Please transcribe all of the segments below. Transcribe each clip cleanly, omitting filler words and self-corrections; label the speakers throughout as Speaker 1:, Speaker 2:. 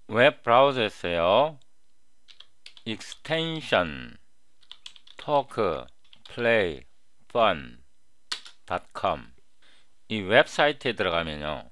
Speaker 1: 웹 브라우저에서요. extension talk play fun.com 이 웹사이트에 들어가면요.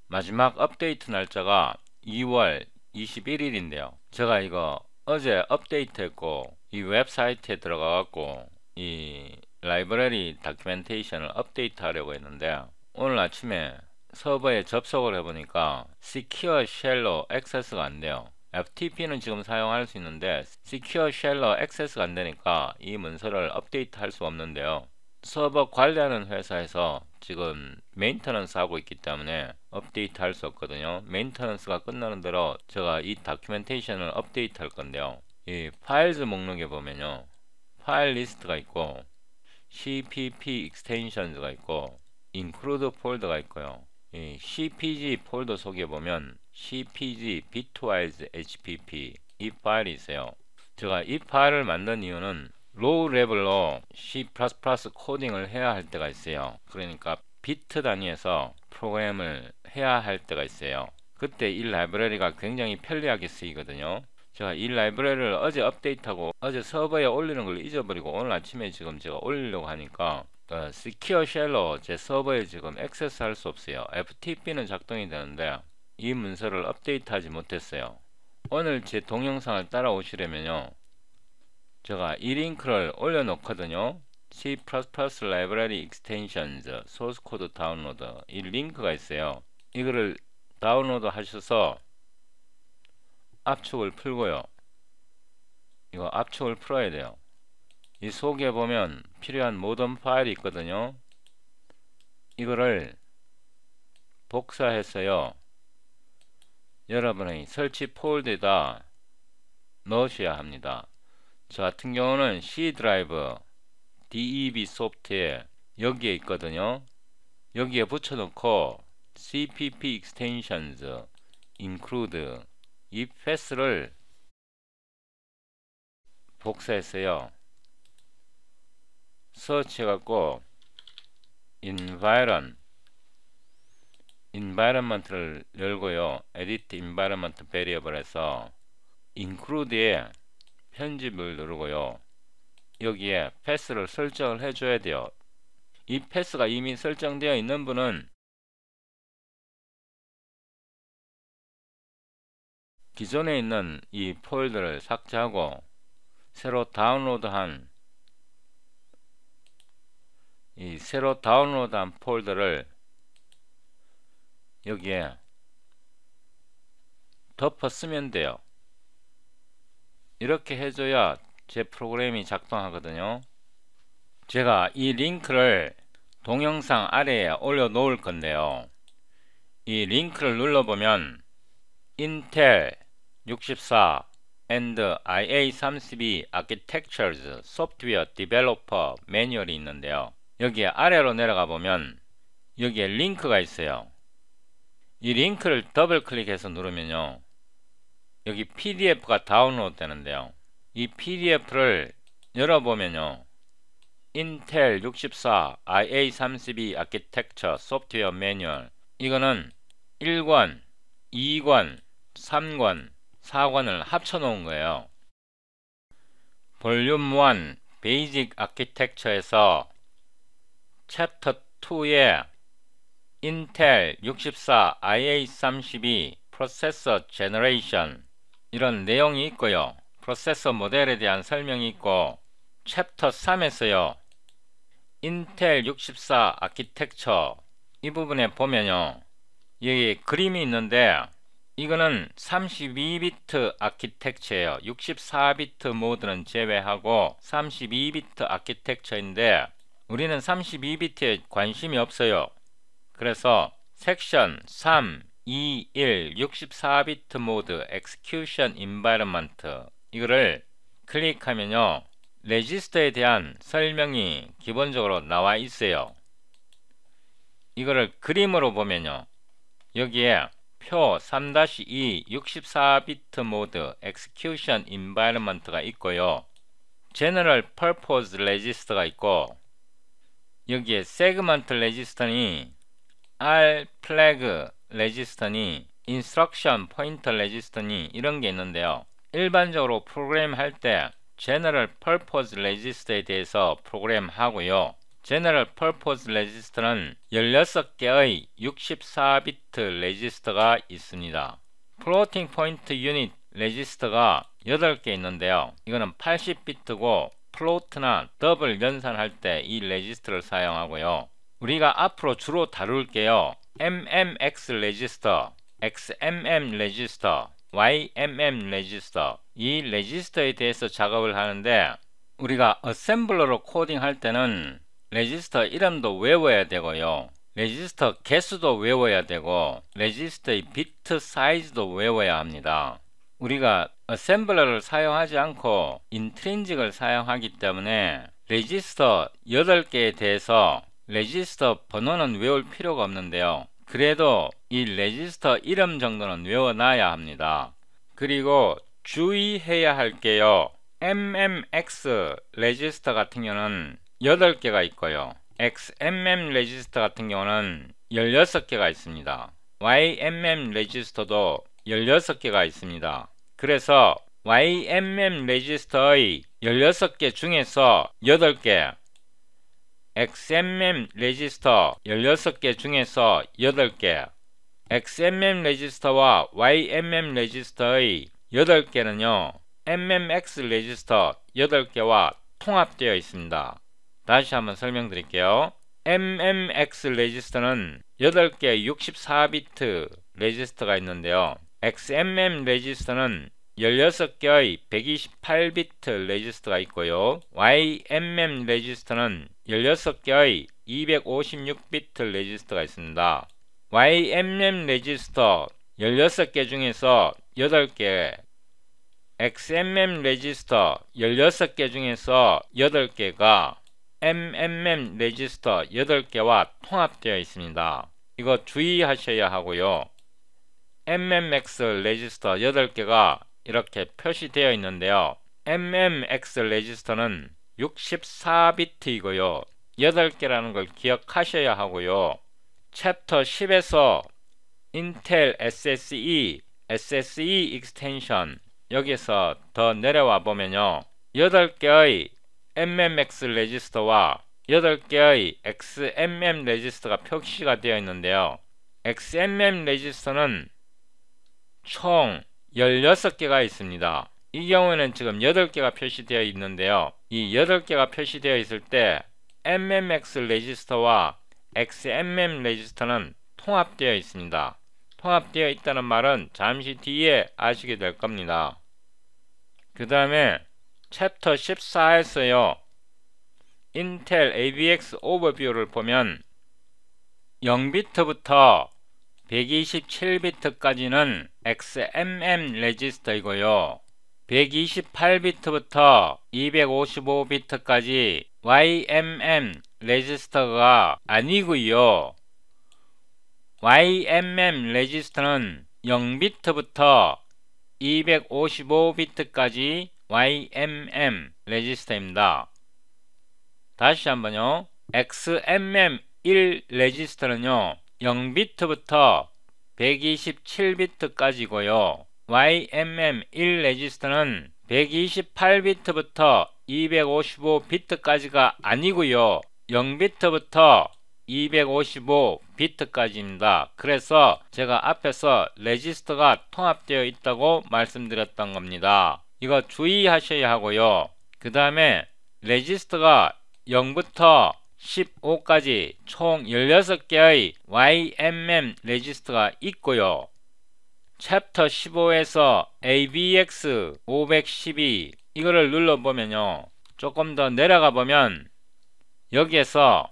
Speaker 1: 마지막 업데이트 날짜가 2월 21일인데요. 제가 이거 어제 업데이트 했고 이 웹사이트에 들어가 갖고 이 라이브러리 다큐멘테이션을 업데이트 하려고 했는데 오늘 아침에 서버에 접속을 해보니까 Secure Shell로 액세스가 안 돼요. FTP는 지금 사용할 수 있는데 Secure Shell로 액세스가 안 되니까 이 문서를 업데이트 할 수 없는데요. 서버 관리하는 회사에서 지금 메인터넌스 하고 있기 때문에 업데이트 할 수 없거든요. 메인터넌스가 끝나는 대로 제가 이 다큐멘테이션을 업데이트 할 건데요. 이 파일즈 목록에 보면요. 파일 리스트가 있고 CPP extensions가 있고 include 폴더가 있고요. 이 CPG 폴더 속에 보면 CPG bitwise HPP 이 파일이 있어요. 제가 이 파일을 만든 이유는 로우 레벨로 C++ 코딩을 해야 할 때가 있어요. 그러니까 비트 단위에서 프로그램을 해야 할 때가 있어요. 그때 이 라이브러리가 굉장히 편리하게 쓰이거든요. 제가 이 라이브러리를 어제 업데이트하고 어제 서버에 올리는 걸 잊어버리고 오늘 아침에 지금 제가 올리려고 하니까 Secure Shell로 제 서버에 지금 액세스 할 수 없어요. FTP는 작동이 되는데 이 문서를 업데이트하지 못했어요. 오늘 제 동영상을 따라오시려면요. 제가 이 링크를 올려놓거든요. C++ Library Extensions 소스 코드 다운로드 이 링크가 있어요. 이거를 다운로드 하셔서 압축을 풀고요. 이거 압축을 풀어야 돼요. 이 속에 보면 필요한 모든 파일이 있거든요. 이거를 복사해서요. 여러분의 설치 폴더에다 넣으셔야 합니다. 저 같은 경우는 C 드라이브 DEB 소프트에 여기에 있거든요. 여기에 붙여놓고 CPP extensions include 이 패스를 복사했어요. 서치 해갖고 environment를 열고요. edit environment variable에서 include에 편집을 누르고요. 여기에 패스를 설정을 해줘야 돼요. 이 패스가 이미 설정되어 있는 분은 기존에 있는 이 폴더를 삭제하고 새로 다운로드한 폴더를 여기에 덮어 쓰면 돼요. 이렇게 해줘야 제 프로그램이 작동하거든요. 제가 이 링크를 동영상 아래에 올려 놓을 건데요. 이 링크를 눌러보면 인텔 64 and IA32 Architectures Software Developer 매뉴얼이 있는데요. 여기에 아래로 내려가 보면 여기에 링크가 있어요. 이 링크를 더블 클릭해서 누르면요. 여기 PDF가 다운로드 되는데요. 이 PDF를 열어보면요. 인텔 64 IA32 Architecture Software Manual 이거는 1권, 2권, 3권, 4권을 합쳐놓은 거예요. 볼륨 1 Basic Architecture에서 챕터 2에 인텔 64 IA32 Processor Generation 이런 내용이 있고요. 프로세서 모델에 대한 설명이 있고 챕터 3에서요. 인텔 64 아키텍처 이 부분에 보면요. 여기 그림이 있는데 이거는 32비트 아키텍처예요. 64비트 모드는 제외하고 32비트 아키텍처인데 우리는 32비트에 관심이 없어요. 그래서 섹션 3, 2, 1, 64비트 모드 execution environment 이거를 클릭하면요. 레지스터에 대한 설명이 기본적으로 나와 있어요. 이거를 그림으로 보면요. 여기에 표 3-2 64비트 모드 execution environment가 있고요. general purpose register가 있고 여기에 segment register니 R 플래그 레지스터니 instruction pointer register니 이런 게 있는데요. 일반적으로 프로그램 할 때 general purpose register에 대해서 프로그램 하고요. general purpose register는 16개의 64비트 레지스터가 있습니다. floating point unit 레지스터가 8개 있는데요. 이거는 80비트고 플로트나 더블 연산할 때 이 레지스터를 사용하고요. 우리가 앞으로 주로 다룰게요. MMX 레지스터, XMM 레지스터, YMM 레지스터, 이 레지스터에 대해서 작업을 하는데 우리가 어셈블러로 코딩 할 때는 레지스터 이름도 외워야 되고요. 레지스터 개수도 외워야 되고 레지스터의 비트 사이즈도 외워야 합니다. 우리가 어셈블러를 사용하지 않고 인트린직을 사용하기 때문에 레지스터 8개에 대해서 레지스터 번호는 외울 필요가 없는데요. 그래도 이 레지스터 이름 정도는 외워놔야 합니다. 그리고 주의해야 할게요. MMX 레지스터 같은 경우는 8개가 있고요. XMM 레지스터 같은 경우는 16개가 있습니다. YMM 레지스터도 16개가 있습니다. 그래서 YMM 레지스터의 16개 중에서 8개, XMM 레지스터 16개 중에서 8개, XMM 레지스터와 YMM 레지스터의 8개는요, MMX 레지스터 8개와 통합되어 있습니다. 다시 한번 설명드릴게요. MMX 레지스터는 8개 64비트 레지스터가 있는데요. XMM 레지스터는 16개의 128비트 레지스터가 있고요. YMM 레지스터는 16개의 256비트 레지스터가 있습니다. YMM 레지스터 16개 중에서 8개, XMM 레지스터 16개 중에서 8개가 MMM 레지스터 8개와 통합되어 있습니다. 이거 주의하셔야 하고요. MMX 레지스터 8개가 이렇게 표시되어 있는데요. MMX 레지스터는 64비트이고요. 8개라는 걸 기억하셔야 하고요. 챕터 10에서 인텔 SSE 익스텐션 여기서 더 내려와 보면요. 8개의 MMX 레지스터와 8개의 XMM 레지스터가 표시가 되어 있는데요. XMM 레지스터는 총 16개가 있습니다. 이 경우에는 지금 8개가 표시되어 있는데요. 이 8개가 표시되어 있을 때 MMX 레지스터와 XMM 레지스터는 통합되어 있습니다. 통합되어 있다는 말은 잠시 뒤에 아시게 될 겁니다. 그 다음에 챕터 14에서요. 인텔 AVX 오버뷰를 보면 0비트부터 127비트까지는 XMM 레지스터이고요. 128비트부터 255비트까지 YMM 레지스터가 아니고요. YMM 레지스터는 0비트부터 255비트까지 YMM 레지스터입니다. 다시 한번요. XMM 1 레지스터는요. 0비트부터 127비트까지고요. YMM 1 레지스터는 128비트부터 255비트까지가 아니고요. 0비트부터 255비트까지입니다. 그래서 제가 앞에서 레지스터가 통합되어 있다고 말씀드렸던 겁니다. 이거 주의하셔야 하고요. 그 다음에 레지스터가 0부터 15까지 총 16개의 YMM 레지스터가 있고요. 챕터 15에서 AVX 512 이거를 눌러보면요. 조금 더 내려가 보면 여기에서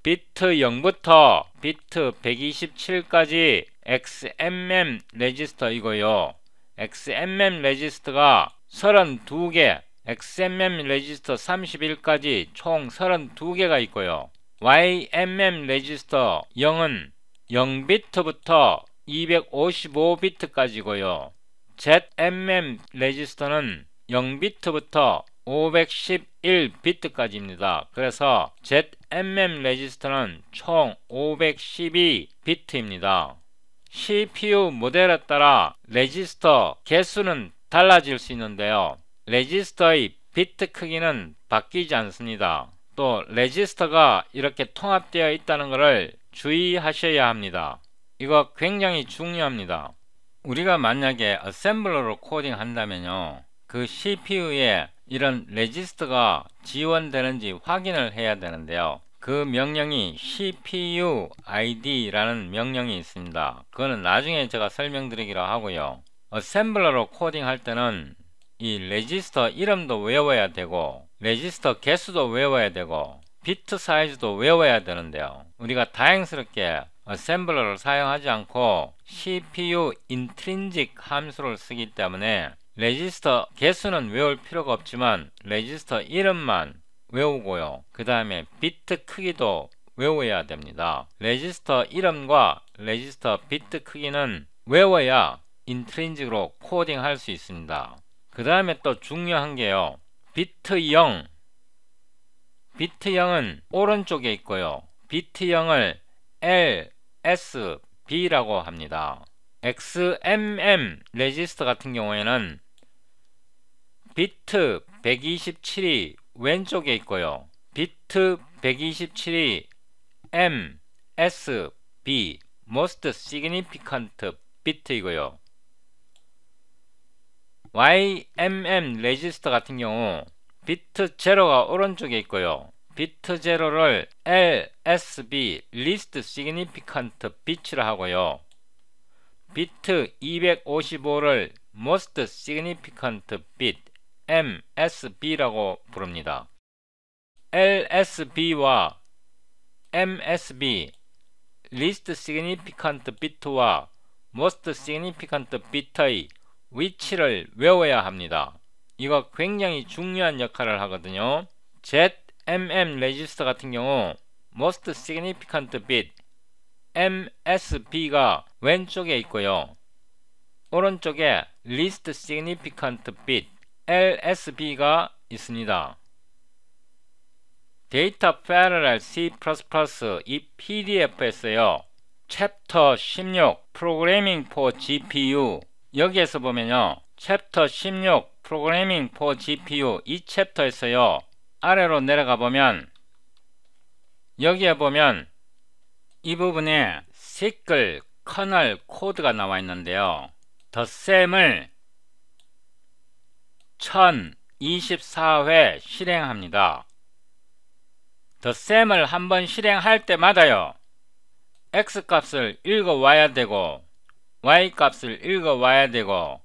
Speaker 1: 비트 0부터 비트 127까지 XMM 레지스터이고요. XMM 레지스터가 32개, XMM 레지스터 31까지 총 32개가 있고요. YMM 레지스터 0은 0비트부터 255비트까지고요. ZMM 레지스터는 0비트부터 511비트까지입니다. 그래서 ZMM 레지스터는 총 512비트입니다. CPU 모델에 따라 레지스터 개수는 달라질 수 있는데요. 레지스터의 비트 크기는 바뀌지 않습니다. 또 레지스터가 이렇게 통합되어 있다는 것을 주의하셔야 합니다. 이거 굉장히 중요합니다. 우리가 만약에 어셈블러로 코딩 한다면요, 그 CPU에 이런 레지스터가 지원되는지 확인을 해야 되는데요, 그 명령이 CPU ID라는 명령이 있습니다. 그거는 나중에 제가 설명드리기로 하고요. 어셈블러로 코딩할 때는 이 레지스터 이름도 외워야 되고 레지스터 개수도 외워야 되고 비트 사이즈도 외워야 되는데요, 우리가 다행스럽게 어셈블러를 사용하지 않고 CPU 인트린직 함수를 쓰기 때문에 레지스터 개수는 외울 필요가 없지만 레지스터 이름만 외우고요, 그 다음에 비트 크기도 외워야 됩니다. 레지스터 이름과 레지스터 비트 크기는 외워야 인트린직으로 코딩할 수 있습니다. 그 다음에 또 중요한 게요, 비트 0, 비트 0은 오른쪽에 있고요, 비트 0을 LSB라고 합니다. XMM 레지스터 같은 경우에는 비트 127이 왼쪽에 있고요, 비트 127이 MSB Most Significant Bit이고요, YMM 레지스터 같은 경우 비트 0가 오른쪽에 있고요, 비트 0를 LSB Least Significant Bit라 하고요, 비트 255를 Most Significant Bit MSB라고 부릅니다. LSB와 MSB Least Significant Bit와 Most Significant Bit의 위치를 외워야 합니다. 이거 굉장히 중요한 역할을 하거든요. ZMM 레지스터 같은 경우 Most Significant Bit MSB가 왼쪽에 있고요, 오른쪽에 Least Significant Bit LSB가 있습니다. 데이터 패러렐 C++ 이 PDF에서요, 챕터 16 Programming for GPU 여기에서 보면요, 챕터 16 Programming for GPU 이 챕터에서요, 아래로 내려가 보면 여기에 보면 이 부분에 시클 커널 코드가 나와 있는데요, 덧셈을 1024회 실행합니다. 덧셈을 한번 실행할 때마다요, X값을 읽어와야 되고 Y값을 읽어와야 되고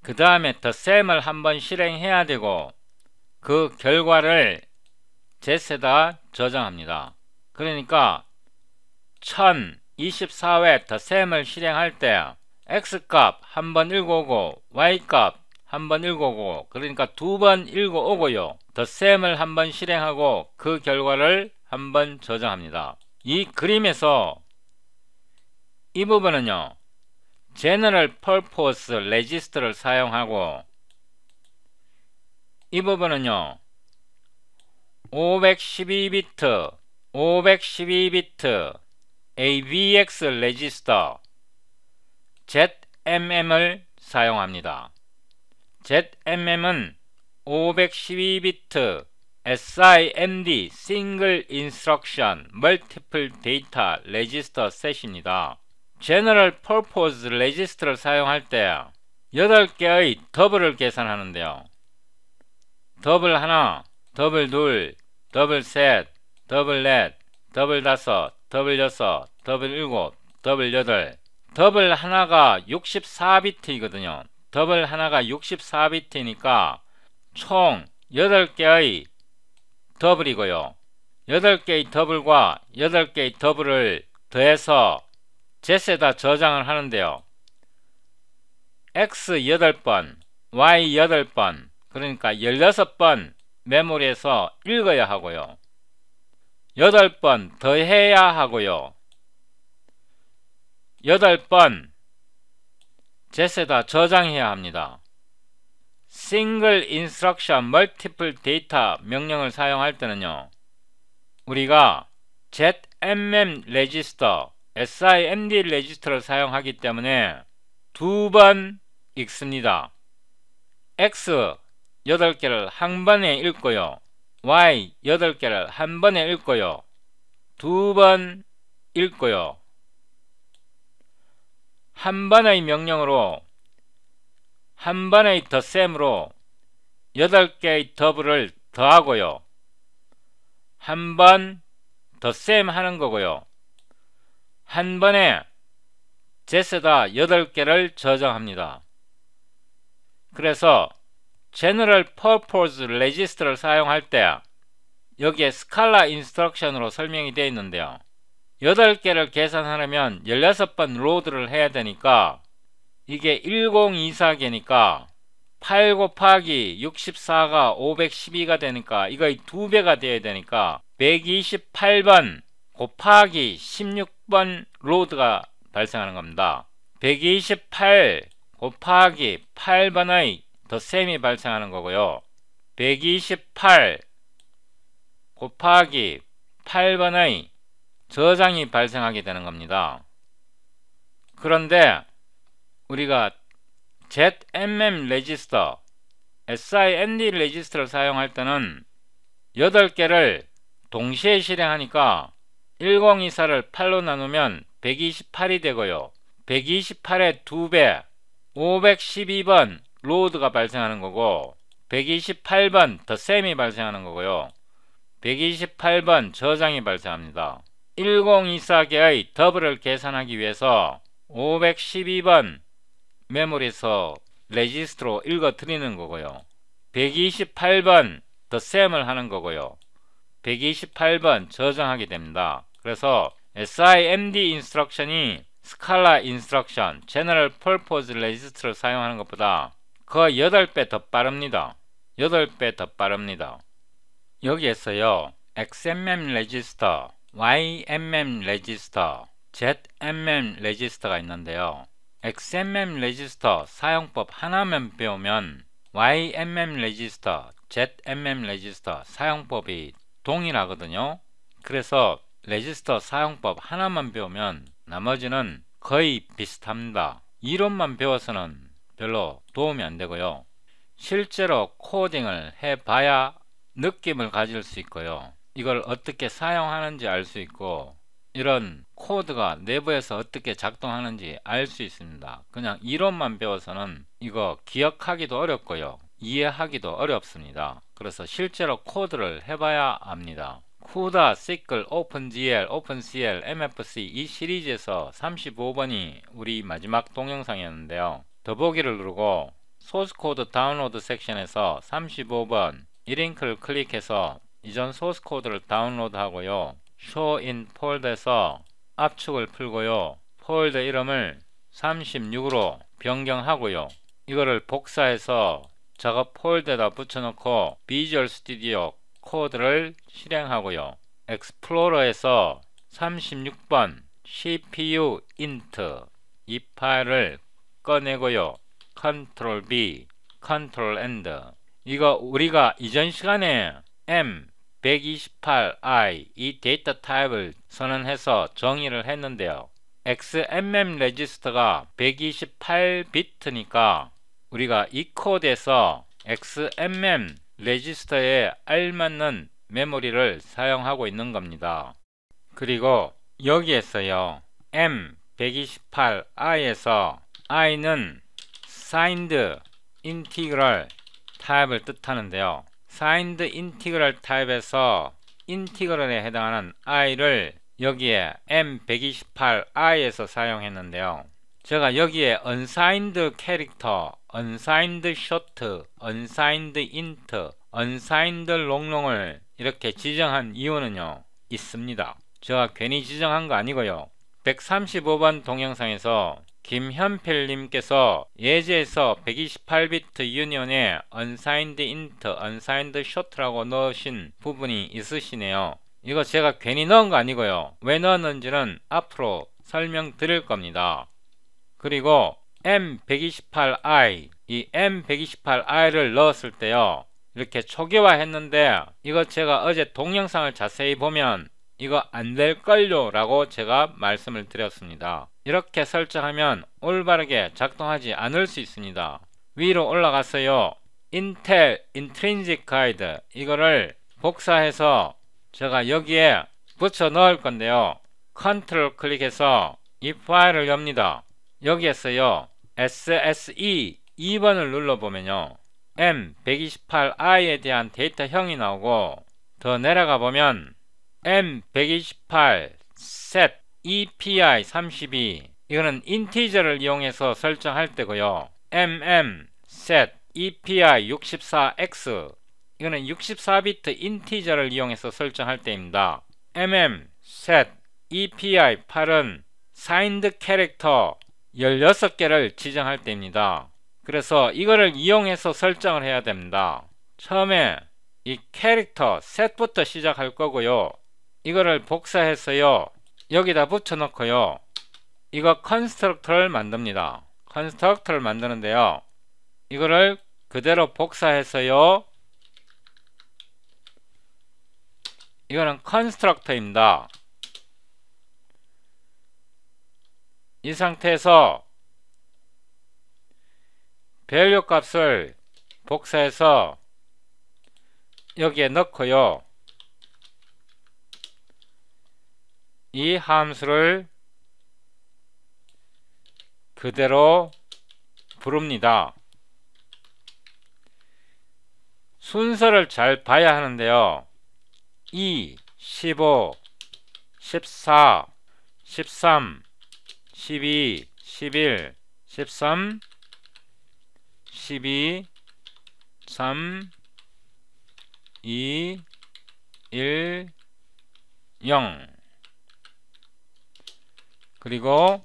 Speaker 1: 그 다음에 덧셈을 한번 실행해야 되고 그 결과를 젯에다 저장합니다. 그러니까 1024회 덧셈을 실행할 때 X값 한번 읽어오고 Y값 한번 읽어오고, 그러니까 두 번 읽어오고요, 덧셈을 한번 실행하고 그 결과를 한번 저장합니다. 이 그림에서 이 부분은요, General Purpose Register를 사용하고 이 부분은요 512비트 AVX 레지스터 ZMM을 사용합니다. ZMM은 512비트 SIMD Single Instruction Multiple Data Register 셋입니다. General Purpose Register를 사용할 때 8개의 더블을 계산하는데요, 더블 하나, 더블 둘, 더블 셋, 더블 넷, 더블 다섯, 더블 여섯, 더블 일곱, 더블 여덟, 더블 하나가 64비트이거든요. 더블 하나가 64비트니까 총 8개의 더블이고요, 8개의 더블과 8개의 더블을 더해서 젯에다 저장을 하는데요, X 8번, Y 8번, 그러니까 16번 메모리에서 읽어야 하고요, 8번 더해야 하고요, 8번 젯에다 저장해야 합니다. Single Instruction Multiple Data 명령을 사용할 때는요, 우리가 ZMM 레지스터 SIMD 레지스터를 사용하기 때문에 2번 읽습니다. X 8개를 한 번에 읽고요. Y 8개를 한 번에 읽고요. 2번 읽고요. 한 번의 명령으로 한 번의 덧셈으로 8개의 더블을 더하고요. 한 번 덧셈 하는 거고요. 한 번에 Z에다 8개를 저장합니다. 그래서 General Purpose Register를 사용할 때 여기에 스칼라 인스트럭션으로 설명이 되어 있는데요. 8개를 계산하려면 16번 로드를 해야 되니까 이게 1024개니까 8 곱하기 64가 512가 되니까 이거 2배가 되어야 되니까 128번 곱하기 16번 로드가 발생하는 겁니다. 128 곱하기 8번의 덧셈이 발생하는 거고요. 128 곱하기 8번의 저장이 발생하게 되는 겁니다. 그런데 우리가 ZMM 레지스터, SIMD 레지스터를 사용할 때는 8개를 동시에 실행하니까 1024를 8로 나누면 128이 되고요. 128의 2배 512번 로드가 발생하는 거고 128번 덧셈이 발생하는 거고요. 128번 저장이 발생합니다. 1024개의 더블을 계산하기 위해서 512번 메모리에서 레지스터로 읽어 드리는 거고요. 128번 덧셈을 하는 거고요. 128번 저장하게 됩니다. 그래서 SIMD 인스트럭션이 스칼라 인스트럭션, General Purpose Register를 사용하는 것보다 그 8배 더 빠릅니다. 8배 더 빠릅니다. 여기에서요, XMM 레지스터, YMM 레지스터, ZMM 레지스터가 있는데요. XMM 레지스터 사용법 하나만 배우면 YMM 레지스터, ZMM 레지스터 사용법이 동일하거든요. 그래서 레지스터 사용법 하나만 배우면 나머지는 거의 비슷합니다. 이론만 배워서는 별로 도움이 안 되고요. 실제로 코딩을 해봐야 느낌을 가질 수 있고요. 이걸 어떻게 사용하는지 알 수 있고 이런 코드가 내부에서 어떻게 작동하는지 알 수 있습니다. 그냥 이론만 배워서는 이거 기억하기도 어렵고요. 이해하기도 어렵습니다. 그래서 실제로 코드를 해봐야 압니다. CUDA, SYCL, OpenGL, OpenCL, MFC 이 시리즈에서 35번이 우리 마지막 동영상이었는데요. 더보기를 누르고 소스코드 다운로드 섹션에서 35번 이 링크를 클릭해서 이전 소스코드를 다운로드 하고요. Show in 폴더에서 압축을 풀고요. 폴더 이름을 36으로 변경하고요. 이거를 복사해서 작업 폴더에다 붙여놓고 비주얼 스튜디오 코드를 실행하고요. explore에서 36번 CPU int 이 파일을 꺼내고요. Ctrl B, Ctrl End. 이거 우리가 이전 시간에 M128i 이 데이터 타입을 선언해서 정의를 했는데요. XMM 레지스터가 128비트니까 우리가 이 코드에서 XMM 레지스터에 알맞는 메모리를 사용하고 있는 겁니다. 그리고 여기에서요, M128i에서 i는 signed integral 타입을 뜻하는데요. signed integral 타입에서 integral에 해당하는 i를 여기에 M128i에서 사용했는데요. 제가 여기에 unsigned character, unsigned short, unsigned int, unsigned long을 이렇게 지정한 이유는요, 있습니다. 제가 괜히 지정한 거 아니고요. 135번 동영상에서 김현필님께서 예제에서 128비트 유니온에 unsigned int, unsigned short라고 넣으신 부분이 있으시네요. 이거 제가 괜히 넣은 거 아니고요. 왜 넣었는지는 앞으로 설명드릴 겁니다. 그리고 M128i, 이 M128i를 넣었을 때요, 이렇게 초기화 했는데 이거 제가 어제 동영상을 자세히 보면 이거 안 될걸요 라고 제가 말씀을 드렸습니다. 이렇게 설정하면 올바르게 작동하지 않을 수 있습니다. 위로 올라가서요, 인텔 인트린식 가이드 이거를 복사해서 제가 여기에 붙여 넣을 건데요, 컨트롤 클릭해서 이 파일을 엽니다. 여기에서요 SSE 2번을 눌러보면요 M128i에 대한 데이터형이 나오고, 더 내려가 보면 M128 set EPI 32 이거는 인티저를 이용해서 설정할 때고요, MM set EPI 64X 이거는 64비트 인티저를 이용해서 설정할 때입니다. MM set EPI 8은 사인드 캐릭터 16개를 지정할 때입니다. 그래서 이거를 이용해서 설정을 해야 됩니다. 처음에 이 캐릭터 셋부터 시작할 거고요, 이거를 복사해서요 여기다 붙여 넣고요, 이거 컨스트럭터를 만듭니다. 컨스트럭터를 만드는데요, 이거를 그대로 복사해서요, 이거는 컨스트럭터입니다. 이 상태에서 밸류 값을 복사해서 여기에 넣고요, 이 함수를 그대로 부릅니다. 순서를 잘 봐야 하는데요, 2, 15, 14, 13, 12, 11, 13, 12, 3, 2, 1, 0 그리고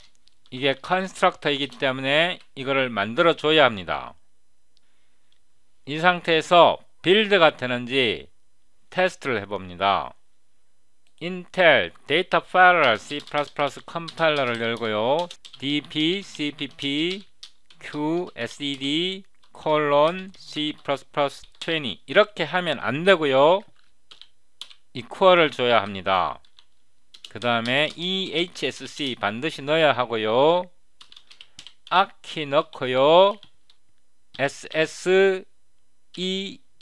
Speaker 1: 이게 컨스트럭터이기 때문에 이거를 만들어 줘야 합니다. 이 상태에서 빌드가 되는지 테스트를 해봅니다. 인텔 데이터 파일을 C++ 컴파일러를 열고요, dp cpp qsed C++20 이렇게 하면 안되고요, 이퀄을 줘야 합니다. 그 다음에 ehsc 반드시 넣어야 하고요, 아키 넣고요, ssee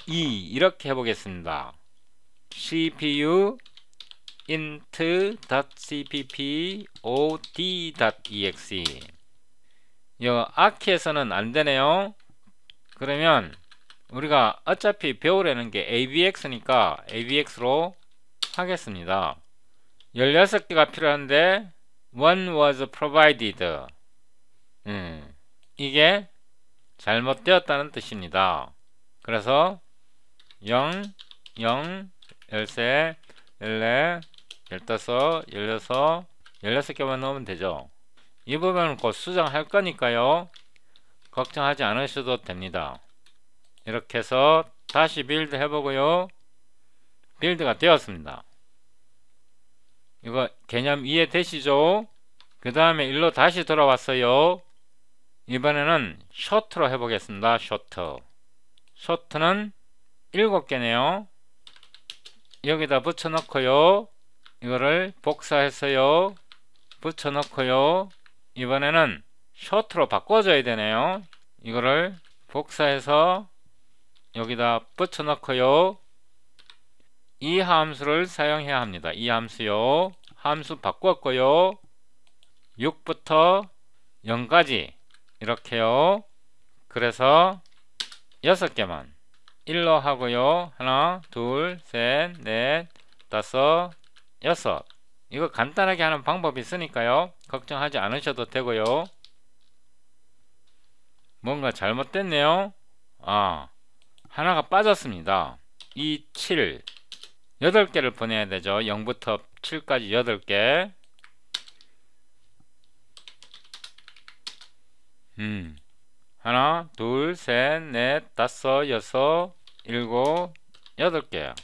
Speaker 1: 이렇게 해보겠습니다. cpu int.cpp od.exe 요 아키에서는 안되네요. 그러면 우리가 어차피 배우려는 게 AVX니까 AVX로 하겠습니다. 16개가 필요한데 one was provided 이게 잘못되었다는 뜻입니다. 그래서 0, 0, 13, 14, 15, 16, 16개만 넣으면 되죠. 이 부분은 곧 수정할 거니까요, 걱정하지 않으셔도 됩니다. 이렇게 해서 다시 빌드 해보고요, 빌드가 되었습니다. 이거 개념 이해되시죠? 그 다음에 일로 다시 돌아왔어요. 이번에는 쇼트로 해보겠습니다. 쇼트는 7개네요 여기다 붙여 넣고요, 이거를 복사해서요 붙여 넣고요, 이번에는 쇼트로 바꿔줘야 되네요. 이거를 복사해서 여기다 붙여 넣고요, 이 함수를 사용해야 합니다. 이 함수요, 함수 바꿨고요, 6부터 0까지 이렇게요. 그래서 6개만 1로 하고요, 하나, 둘, 셋, 넷, 다섯, 여섯. 이거 간단하게 하는 방법이 있으니까요, 걱정하지 않으셔도 되고요. 뭔가 잘못됐네요. 하나가 빠졌습니다. 2, 7 8개를 보내야 되죠. 0부터 7까지 8개. 하나, 둘, 셋, 넷, 다섯, 여섯, 일곱, 8개.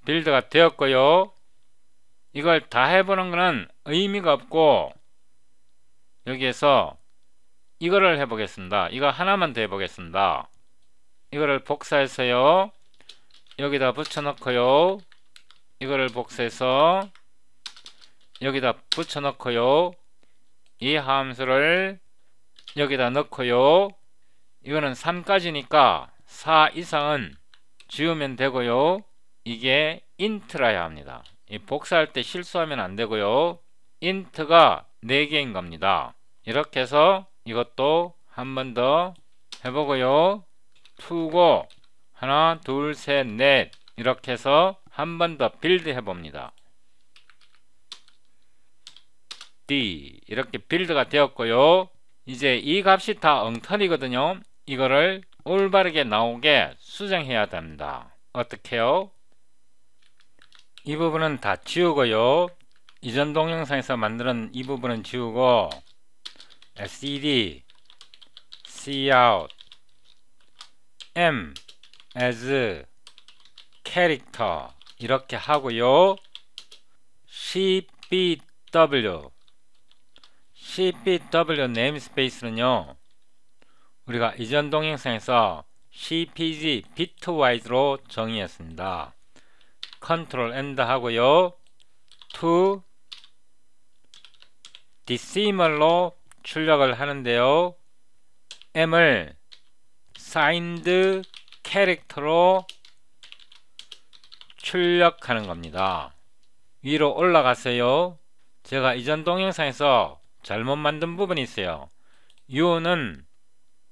Speaker 1: 빌드가 되었고요. 이걸 다 해보는 거는 의미가 없고, 여기에서 이거를 해보겠습니다. 이거 하나만 더 해보겠습니다. 이거를 복사해서요, 여기다 붙여 넣고요. 이거를 복사해서 여기다 붙여 넣고요. 이 함수를 여기다 넣고요. 이거는 3까지니까 4 이상은 지우면 되고요. 이게 int라야 합니다. 이 복사할 때 실수하면 안 되고요. int가 4개인 겁니다. 이렇게 해서 이것도 한 번 더 해보고요. 투고 하나 둘 셋 넷 이렇게 해서 한 번 더 빌드 해봅니다. D 이렇게 빌드가 되었고요. 이제 이 값이 다 엉터리거든요. 이거를 올바르게 나오게 수정해야 됩니다. 어떻게요? 이 부분은 다 지우고요. 이전 동영상에서 만드는 이 부분은 지우고 SED, Cout, M as character 이렇게 하고요. CBW 네임스페이스는요, 우리가 이전 동영상에서 CPG 비트와이즈로 정의했습니다. 컨트롤 엔드 하고요. to decimal로 출력을 하는데요. M을 signed character로 출력하는 겁니다. 위로 올라가세요. 제가 이전 동영상에서 잘못 만든 부분이 있어요. U는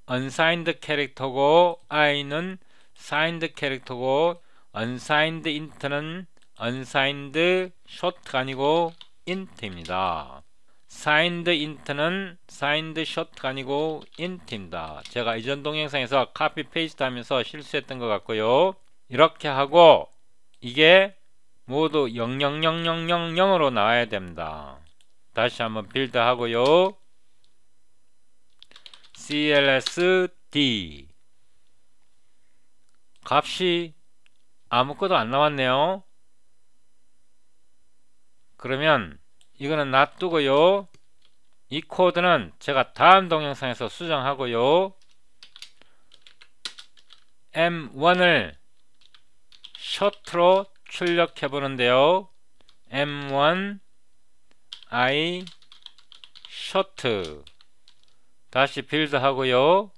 Speaker 1: unsigned 캐릭터고 I는 signed 캐릭터고 unsigned int는 unsigned short가 아니고 int입니다. signed int는 signed short가 아니고 int입니다. 제가 이전 동영상에서 카피 페이스트 하면서 실수했던 것 같고요. 이렇게 하고 이게 모두 00000으로 나와야 됩니다. 다시 한번 빌드 하고요. CLSD 값이 아무것도 안 나왔네요. 그러면 이거는 놔두고요. 이 코드는 제가 다음 동영상에서 수정하고요. M1을 short로 출력해 보는데요. M1 I short 다시 빌드 하고요.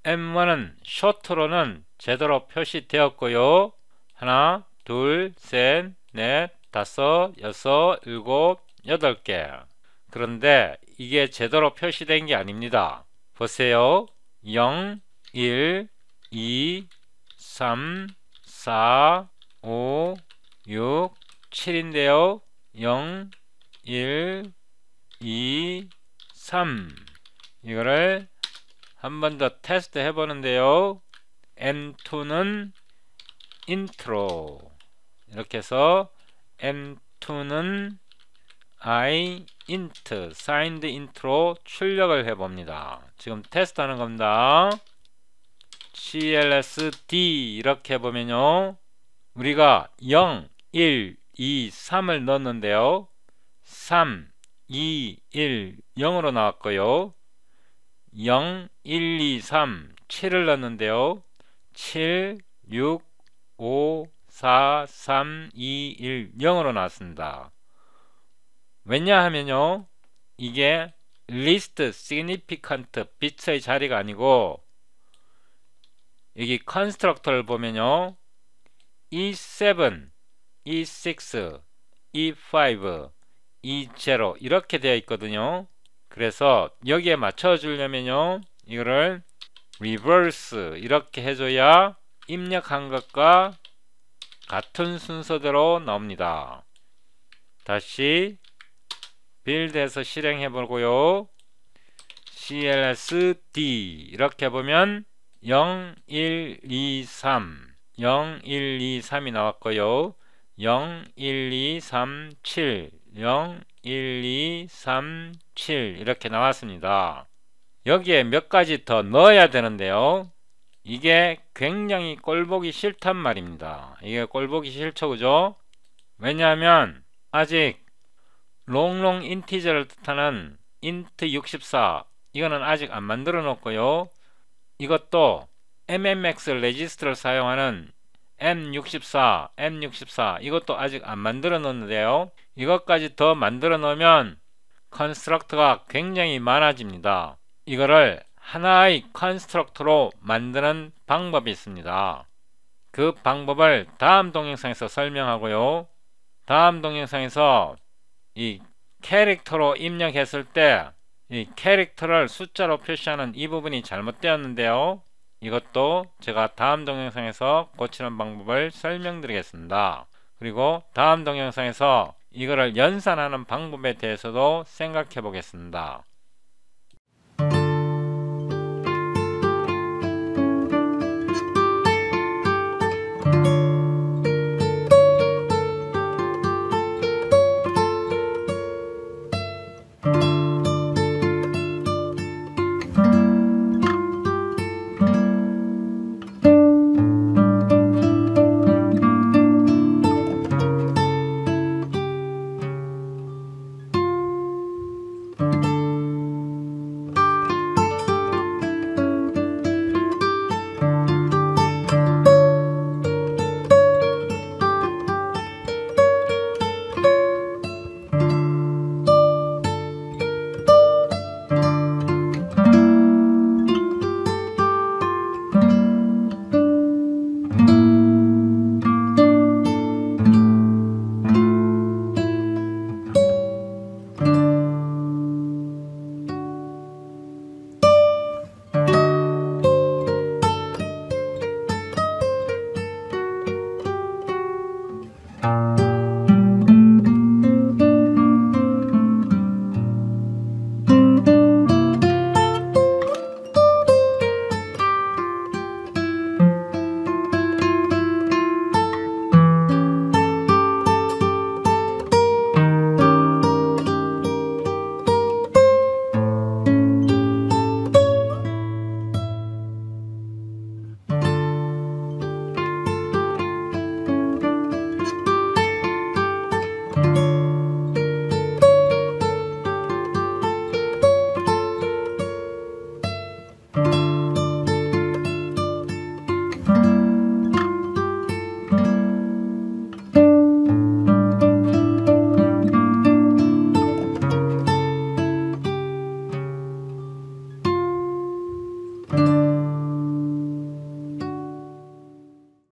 Speaker 1: M1은 short로는 제대로 표시되었고요. 하나, 둘, 셋, 넷, 다섯, 여섯, 일곱, 8개. 그런데 이게 제대로 표시된 게 아닙니다. 보세요. 0, 1, 2, 3, 4, 5, 6, 7인데요. 0, 1, 2, 3 이거를 한 번 더 테스트 해보는데요. M2는 intro 이렇게 해서 M2는 I int signed int로 출력을 해봅니다. 지금 테스트하는 겁니다. CLSD 이렇게 해보면요, 우리가 0, 1, 2, 3을 넣었는데요. 3, 2, 1, 0으로 나왔고요. 0, 1, 2, 3, 7을 넣었는데요. 7, 6, 5, 4, 3, 2, 1, 0으로 나왔습니다. 왜냐하면요, 이게 list significant bit의 자리가 아니고 여기 constructor를 보면요, E7, E6, E5, E0 이렇게 되어 있거든요. 그래서 여기에 맞춰 주려면요, 이거를 reverse 이렇게 해줘야 입력한 것과 같은 순서대로 나옵니다. 다시 빌드해서 실행해 보고요. CLSD 이렇게 보면 0, 1, 2, 3 0, 1, 2, 3이 나왔고요. 0, 1, 2, 3, 7 0, 1, 2, 3, 7 이렇게 나왔습니다. 여기에 몇 가지 더 넣어야 되는데요, 이게 굉장히 꼴보기 싫단 말입니다. 이게 꼴보기 싫죠, 그죠? 왜냐하면 아직 롱롱 인티저를 뜻하는 int 64 이거는 아직 안 만들어 놓고요. 이것도 MMX 레지스트를 사용하는 M64 이것도 아직 안 만들어 놓는데요. 이것까지 더 만들어 놓으면 컨스트럭터가 굉장히 많아집니다. 이거를 하나의 컨스트럭터로 만드는 방법이 있습니다. 그 방법을 다음 동영상에서 설명하고요. 다음 동영상에서 이 캐릭터로 입력했을 때 이 캐릭터를 숫자로 표시하는 이 부분이 잘못되었는데요. 이것도 제가 다음 동영상에서 고치는 방법을 설명드리겠습니다. 그리고 다음 동영상에서 이거를 연산하는 방법에 대해서도 생각해 보겠습니다.